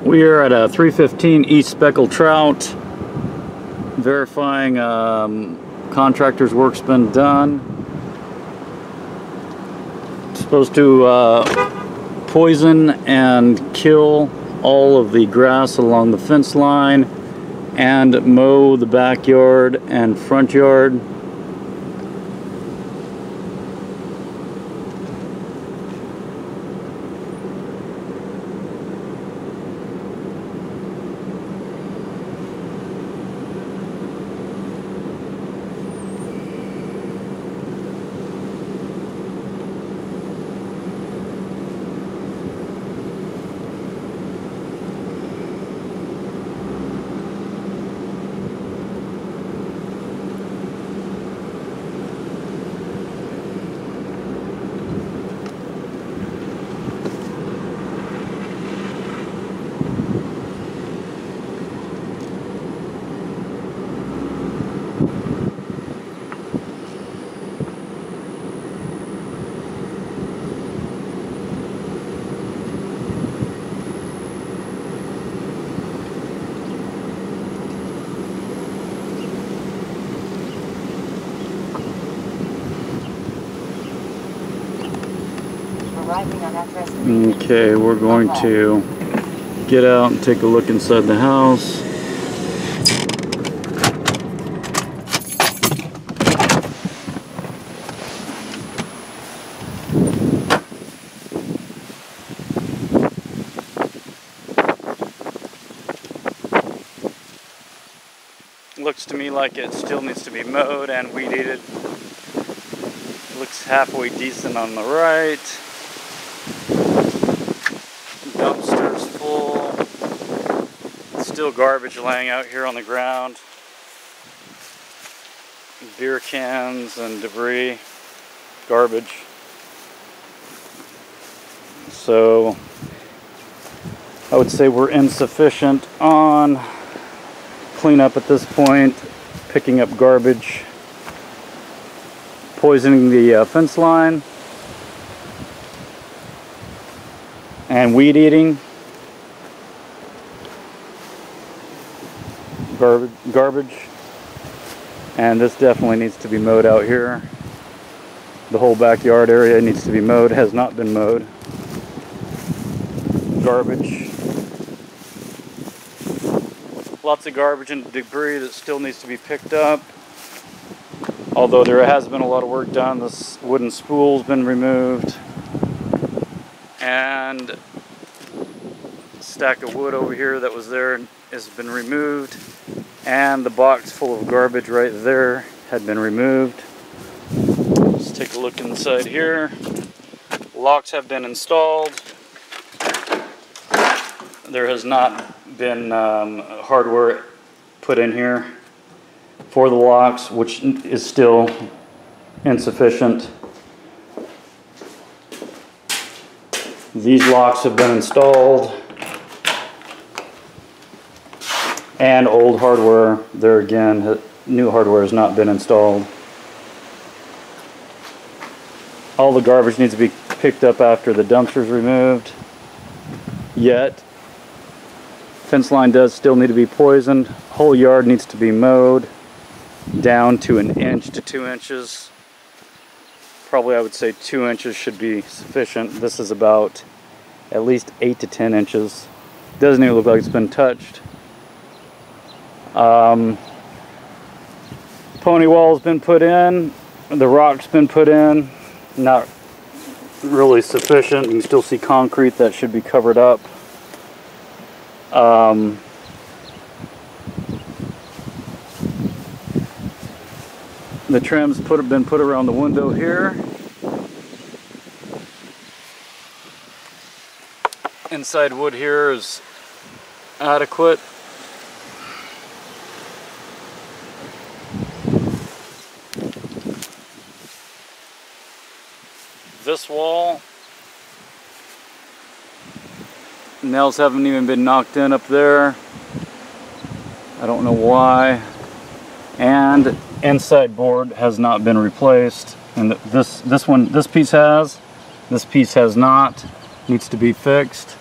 We are at a 315 East Speckeled Trout, verifying contractor's work's been done. It's supposed to poison and kill all of the grass along the fence line and mow the backyard and front yard. Okay, we're going to get out and take a look inside the house. Looks to me like it still needs to be mowed and weed eated. Looks halfway decent on the right. Dumpster's full. Still garbage laying out here on the ground. Beer cans and debris. Garbage. So I would say we're insufficient on cleanup at this point. Picking up garbage. Poisoning the fence line. And weed eating, garbage, and this definitely needs to be mowed out here. The whole backyard area needs to be mowed, has not been mowed. Garbage, lots of garbage and debris that still needs to be picked up. Although there has been a lot of work done, this wooden spool's been removed. And a stack of wood over here that was there has been removed, and the box full of garbage right there had been removed. Let's take a look inside here. Locks have been installed. There has not been hardware put in here for the locks, which is still insufficient. These locks have been installed, and old hardware there again. New hardware has not been installed. All the garbage needs to be picked up after the dumpster is removed. Yet, fence line does still need to be poisoned. Whole yard needs to be mowed down to 1 inch to 2 inches. Probably I would say 2 inches should be sufficient. This is about at least 8 to 10 inches. Doesn't even look like it's been touched. Pony wall's been put in. The rock's been put in. Not really sufficient. You can still see concrete that should be covered up. The trim's been put around the window here. Inside wood here is adequate. This wall, nails haven't even been knocked in up there. I don't know why. And inside board has not been replaced, and this piece has not, needs to be fixed.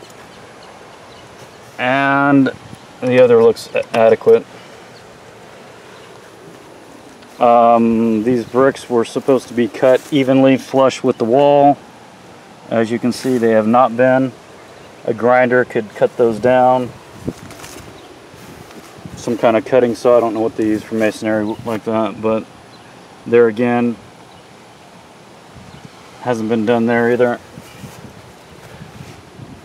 and the other looks adequate. These bricks were supposed to be cut evenly flush with the wall. As you can see, they have not been. A grinder could cut those down. Some kind of cutting saw, I don't know what they use for masonry like that, but there again, hasn't been done there either.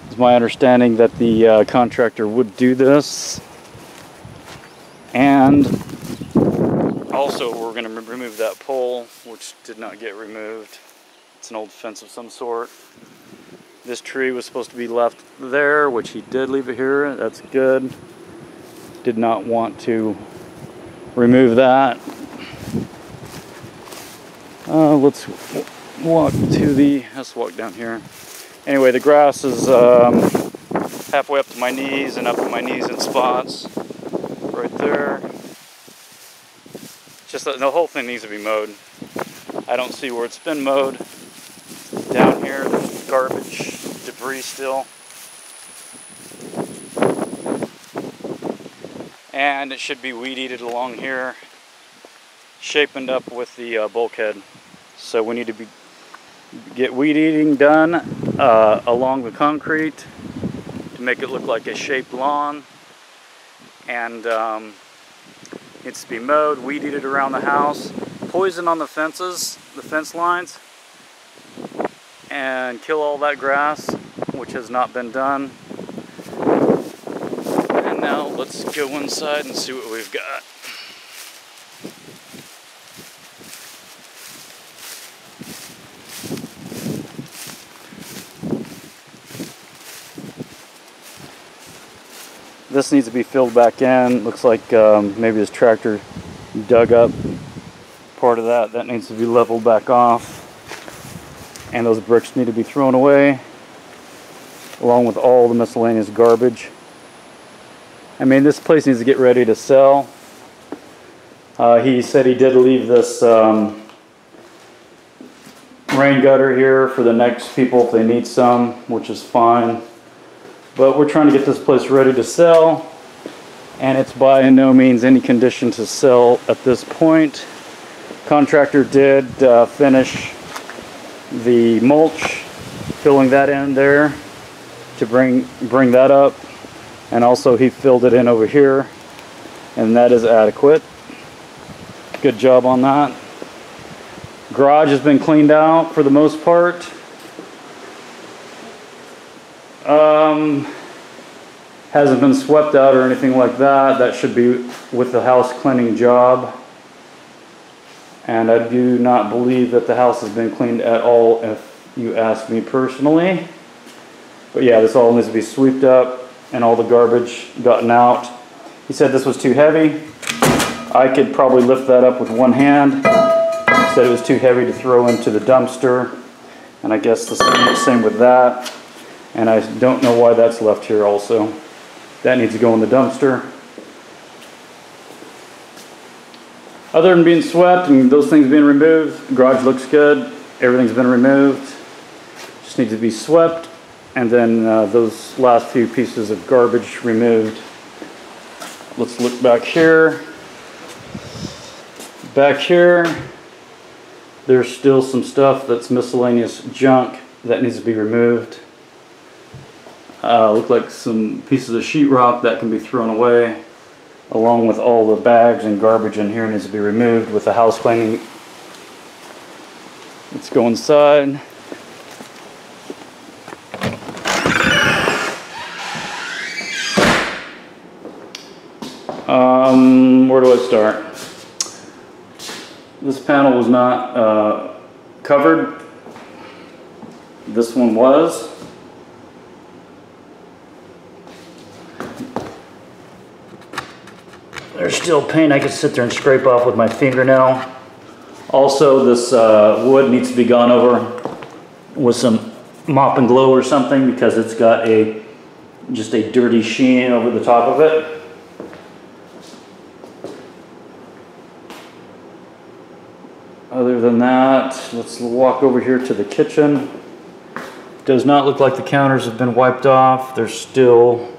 It's my understanding that the contractor would do this. And also we're going to remove that pole, which did not get removed. It's an old fence of some sort. This tree was supposed to be left there, which he did leave it here. That's good. Did not want to remove that. Let's walk down here. Anyway, the grass is halfway up to my knees and up to my knees in spots. Right there. Just the whole thing needs to be mowed. I don't see where it's been mowed. Down here, there's garbage, debris still. And it should be weed eated along here, shapened up with the bulkhead. So we need to get weed eating done along the concrete to make it look like a shaped lawn. And needs to be mowed, weed eated around the house, poison on the fences, the fence lines, and kill all that grass, which has not been done. And now let's go inside and see what we've got. This needs to be filled back in. Looks like maybe this tractor dug up part of that. That needs to be leveled back off. And those bricks need to be thrown away, along with all the miscellaneous garbage. I mean, this place needs to get ready to sell. He said he did leave this rain gutter here for the next people if they need some, which is fine. But we're trying to get this place ready to sell, and it's by no means any condition to sell at this point. Contractor did finish the mulch, filling that in there to bring that up, and also he filled it in over here, and that is adequate. Good job on that. Garage has been cleaned out for the most part. Hasn't been swept out or anything like that. That should be with the house cleaning job. And I do not believe that the house has been cleaned at all, if you ask me personally. But yeah, this all needs to be swept up and all the garbage gotten out. He said this was too heavy. I could probably lift that up with one hand. He said it was too heavy to throw into the dumpster. And I guess the same with that. And I don't know why that's left here also. That needs to go in the dumpster. Other than being swept and those things being removed, the garage looks good. Everything's been removed. Just needs to be swept, and then those last few pieces of garbage removed. Let's look back here. Back here, there's still some stuff that's miscellaneous junk that needs to be removed. Look like some pieces of sheetrock that can be thrown away, along with all the bags and garbage in here needs to be removed with the house cleaning. Let's go inside. Where do I start? This panel was not covered. This one was. There's still paint I could sit there and scrape off with my fingernail. Also, this wood needs to be gone over with some mop and glow or something because it's got just a dirty sheen over the top of it. Other than that, let's walk over here to the kitchen. Does not look like the counters have been wiped off. There's still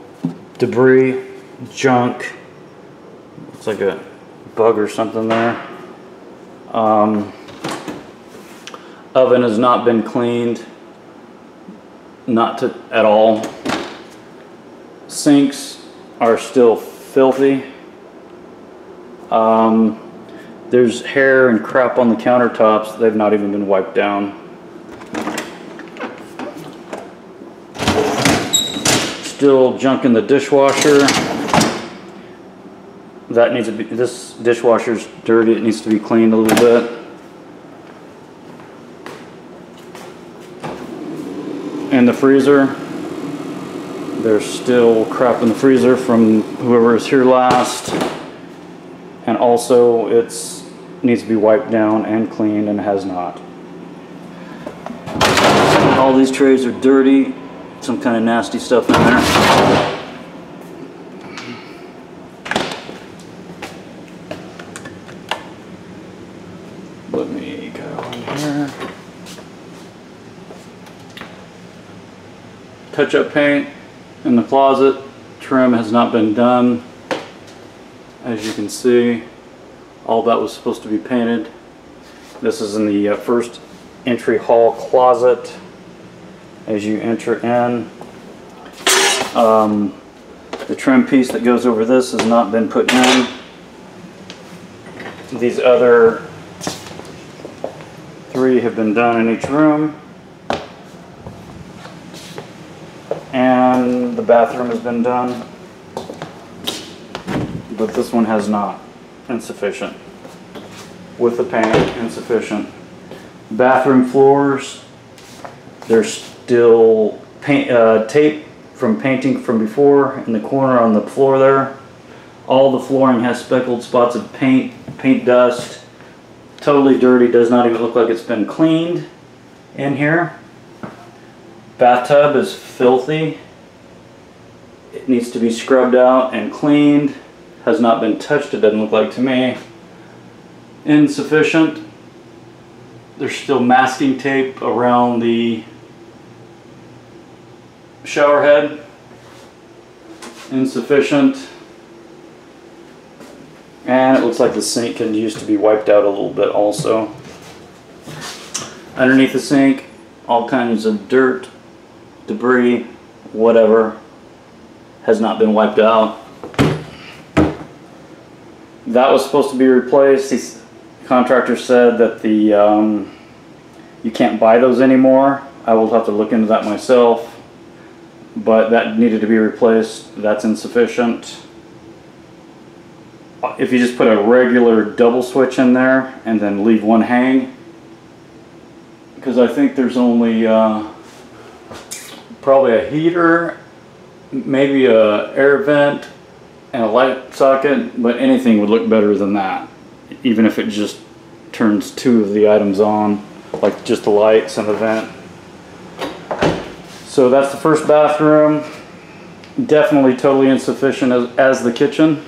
debris, junk. Looks like a bug or something there. Oven has not been cleaned, at all. Sinks are still filthy. There's hair and crap on the countertops. They've not even been wiped down. Still junk in the dishwasher. That needs to be, this dishwasher's dirty. It needs to be cleaned a little bit. In the freezer, there's still crap in the freezer from whoever was here last. And also it needs to be wiped down and cleaned, and has not. All these trays are dirty. Some kind of nasty stuff in there. Let me go in here. Touch-up paint in the closet. Trim has not been done. As you can see, all that was supposed to be painted. This is in the first entry hall closet. As you enter in, the trim piece that goes over this has not been put in. These other three have been done in each room, and the bathroom has been done, but this one has not. Insufficient. With the paint, insufficient. Bathroom floors, there's still tape from painting from before in the corner on the floor there. All the flooring has speckled spots of paint dust. Totally dirty, does not even look like it's been cleaned in here. Bathtub is filthy. It needs to be scrubbed out and cleaned. Has not been touched, it doesn't look like to me. Insufficient. There's still masking tape around the shower head. Insufficient. And it looks like the sink can use to be wiped out a little bit also. Underneath the sink, all kinds of dirt, debris, whatever, has not been wiped out. That was supposed to be replaced. The contractor said that you can't buy those anymore. I will have to look into that myself, but that needed to be replaced. That's insufficient. If you just put a regular double switch in there and then leave one hang, because I think there's only probably a heater, maybe a air vent, and a light socket, but anything would look better than that, even if it just turns two of the items on, like just the lights and the vent. So that's the first bathroom. Definitely totally insufficient as the kitchen.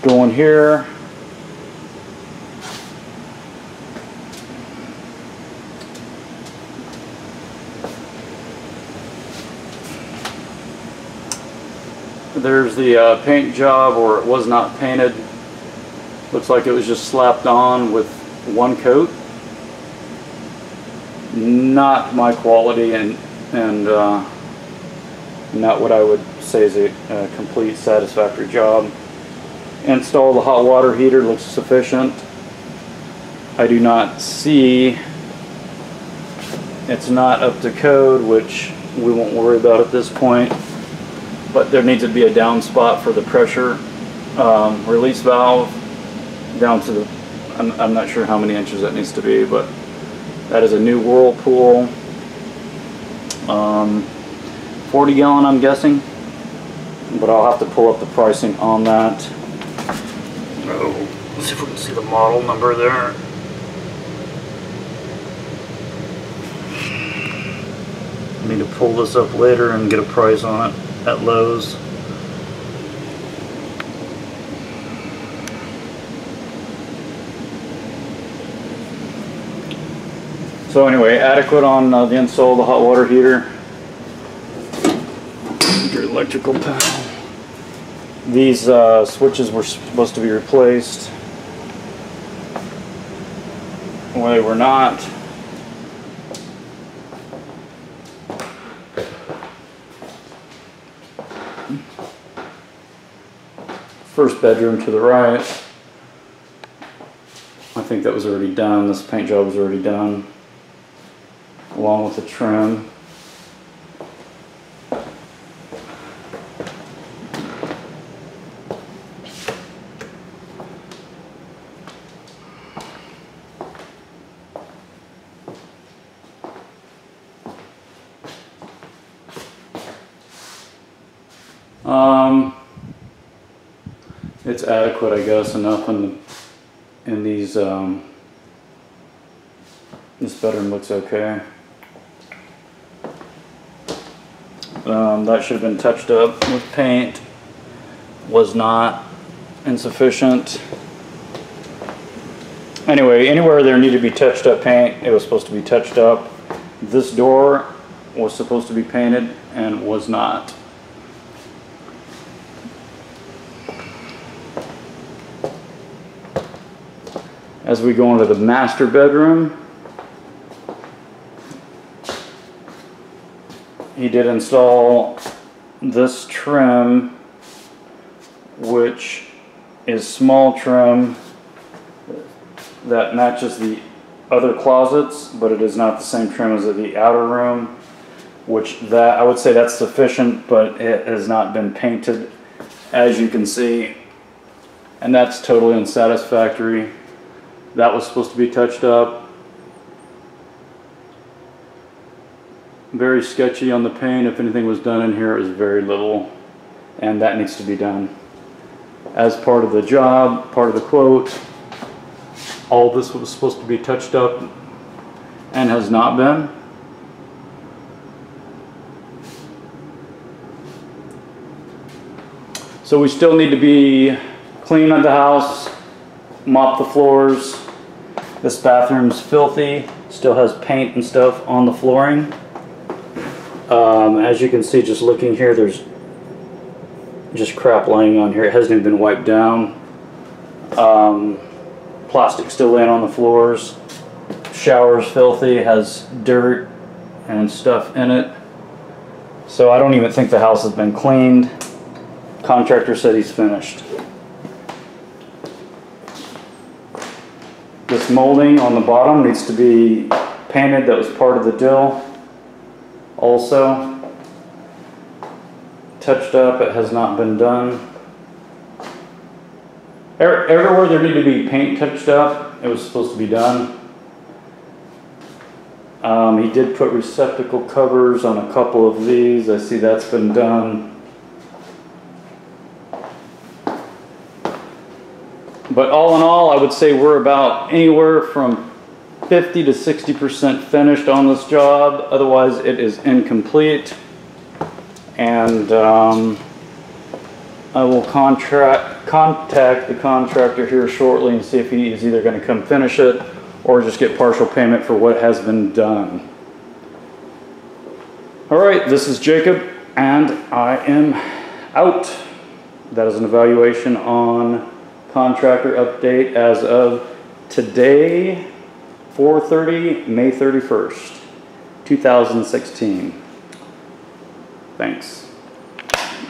Go in here. There's the paint job, or it was not painted. Looks like it was just slapped on with one coat. Not my quality, and not what I would say is a complete satisfactory job. Install the hot water heater, looks sufficient. I do not see, it's not up to code, which we won't worry about at this point, but there needs to be a down spot for the pressure release valve down to the, I'm not sure how many inches that needs to be, but that is a new Whirlpool, 40 gallon I'm guessing, but I'll have to pull up the pricing on that. Let's see if we can see the model number there. I need to pull this up later and get a price on it at Lowe's. So anyway, adequate on the install of the hot water heater. your electrical panel. These switches were supposed to be replaced. Well, they were not. First bedroom to the right. I think that was already done. This paint job was already done, along with the trim. It's adequate, I guess, enough in these, this bedroom looks okay. That should have been touched up with paint, was not insufficient. Anyway, anywhere there needed to be touched up paint, it was supposed to be touched up. This door was supposed to be painted and was not. As we go into the master bedroom, he did install this trim, which is small trim that matches the other closets, but it is not the same trim as the outer room, which I would say that's sufficient, but it has not been painted, as you can see, and that's totally unsatisfactory. That was supposed to be touched up. Very sketchy on the paint. If anything was done in here, it was very little, and that needs to be done. As part of the job, part of the quote, all this was supposed to be touched up and has not been. So we still need to be clean of the house, mop the floors. This bathroom's filthy, still has paint and stuff on the flooring. As you can see, just looking here, there's just crap laying on here. It hasn't even been wiped down. Plastic still laying on the floors. Shower's filthy, has dirt and stuff in it. So I don't even think the house has been cleaned. Contractor said he's finished. This molding on the bottom needs to be painted. That was part of the deal. Also touched up. It has not been done. Everywhere there needed to be paint touched up, it was supposed to be done. He did put receptacle covers on a couple of these. I see that's been done. But all in all, I would say we're about anywhere from 50 to 60% finished on this job. Otherwise, it is incomplete. And I will contact the contractor here shortly and see if he is either going to come finish it or just get partial payment for what has been done. All right, this is Jacob, and I am out. That is an evaluation on contractor update as of today, 4:30, May 31st, 2016. Thanks.